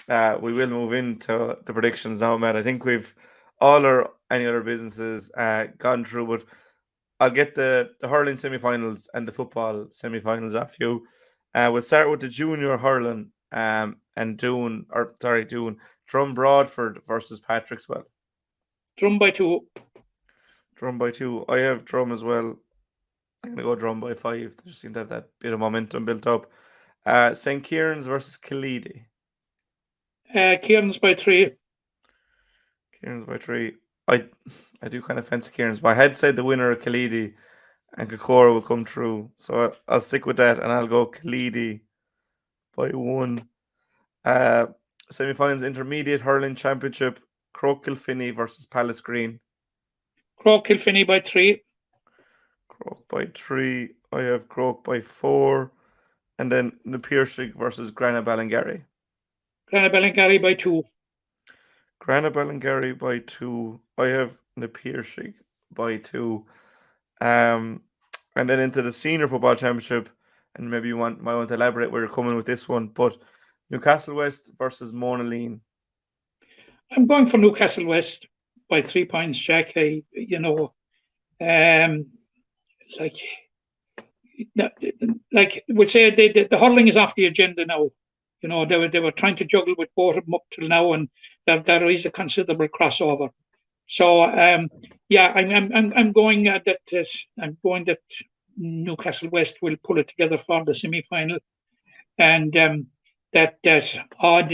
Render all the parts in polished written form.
we will move into the predictions now, Matt. I think we've all our any other businesses gone through, but I'll get the hurling semi-finals and the football semi-finals off you. We'll start with the junior hurling and Doon Drum Broadford versus Patrickswell. Drum by 2. Drum by 2. I have Drum as well. I'm gonna go Drum by 5. They just seem to have that bit of momentum built up. St. Kieran's versus Killeedy. Kieran's by 3. Kieran's by 3. I I do kind of fancy Kieran's, but I had said the winner of Killeedy and 𝐏𝐫𝐞𝐝𝐢𝐲 will come through. So I'll stick with that and I'll go Killeedy by 1. Uh, Semi-finals intermediate hurling championship, 𝐏𝐫𝐞𝐝𝐢𝐴 versus Palace Green. 𝐏𝐶 by 3. Croke by 3. I have Croke by 4. And then the Piercing versus Grana Ballingarry. Grana Ballingarry by 2. Grana Ballingarry by 2. I have the Piercing by 2. And then into the senior football championship, and maybe you might want to elaborate where you're coming with this one, but Newcastle West versus Monaleen. I'm going for Newcastle West by 3 points, Jack. Like we'll say, the hurling is off the agenda now. They were trying to juggle with both of them up till now, and there is a considerable crossover. So yeah, I'm going that Newcastle West will pull it together for the semi-final, and that odd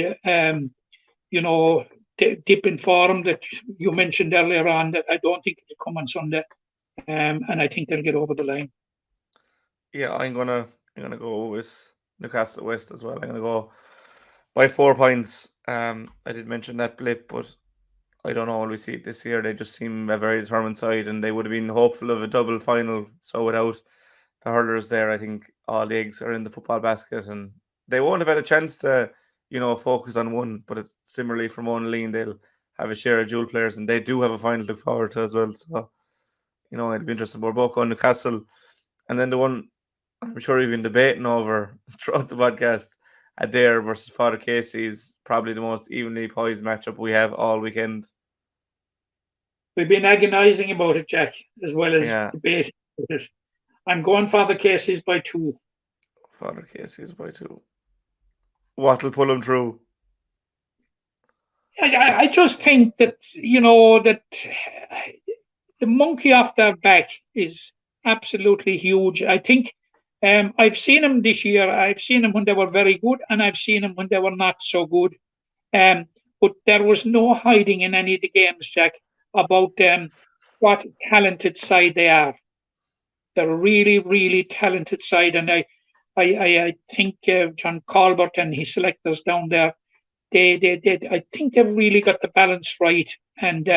dip in form that you mentioned earlier on, that I don't think it'll come on Sunday, and I think they'll get over the line. Yeah, I'm gonna go with Newcastle West as well. I'm gonna go by 4 points. I did mention that blip, but I don't know. Will we see it this year? They just seem a very determined side, and they would have been hopeful of a double final. So without the hurlers there, I think all the eggs are in the football basket, and they won't have had a chance to, focus on one. But it's similarly for Monaleen, they'll have a share of dual players, and they do have a final to look forward to as well. So, it'll be interesting. We're both going Newcastle, and then the one I'm sure we've been debating over throughout the podcast, Adair versus Father Casey is probably the most evenly poised matchup we have all weekend. We've been agonising about it, Jack, as well as debating about it. I'm going Father Casey's by 2. Father Casey's by 2. What will pull him through? I just think that that the monkey off their back is absolutely huge. I think I've seen them this year. I've seen them when they were very good, and I've seen them when they were not so good. But there was no hiding in any of the games, Jack, about what talented side they are. They're a really, really talented side, and I think John Colbert and his selectors down there, I think they've really got the balance right, and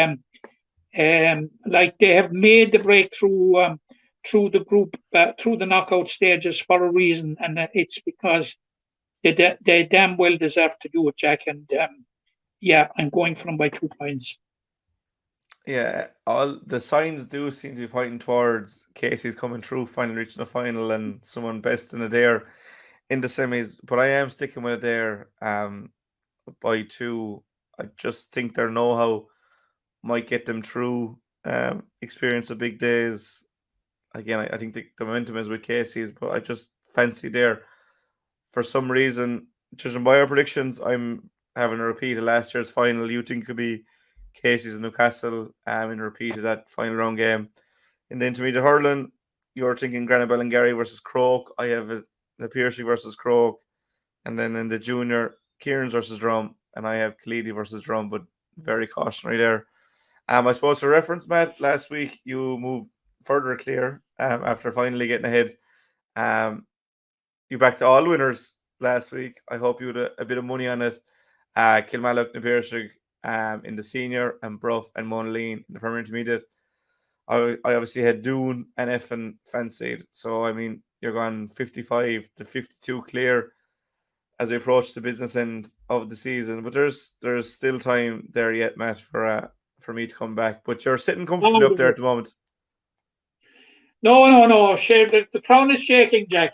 like they have made the breakthrough through the group, through the knockout stages for a reason, and it's because they damn well deserve to do it, Jack. And yeah, I'm going for them by 2 points. Yeah, all the signs do seem to be pointing towards Casey's coming through, finally reaching the final, and someone best in Adair in the semis. But I am sticking with Adair by 2. I just think their know-how might get them through. Experience of big days. Again, I think the momentum is with Casey's, but I just fancy there. For some reason, judging by our predictions, I'm having a repeat of last year's final. You think it could be Casey's and Newcastle in a repeat of that final round game. In the intermediate hurling, you're thinking Grana Ballingarry versus Croke. I have the Piercing versus Croke. And then in the junior, Kieran's versus Drum. And I have Killeedy versus Drum, but very cautionary there. I suppose for reference, Matt, last week you moved further clear after finally getting ahead. You backed all winners last week. I hope you had a bit of money on it. 𝐏𝐫𝐞𝐝𝐢𝐴 in the senior, and Bruff and Monaleen in the Premier Intermediate. I obviously had Doon and Effin fancied. So, I mean, you're going 55 to 52 clear as we approach the business end of the season. But there's still time there yet, Matt, for me to come back. But you're sitting comfortably up there at the moment. No. The crown is shaking, Jack.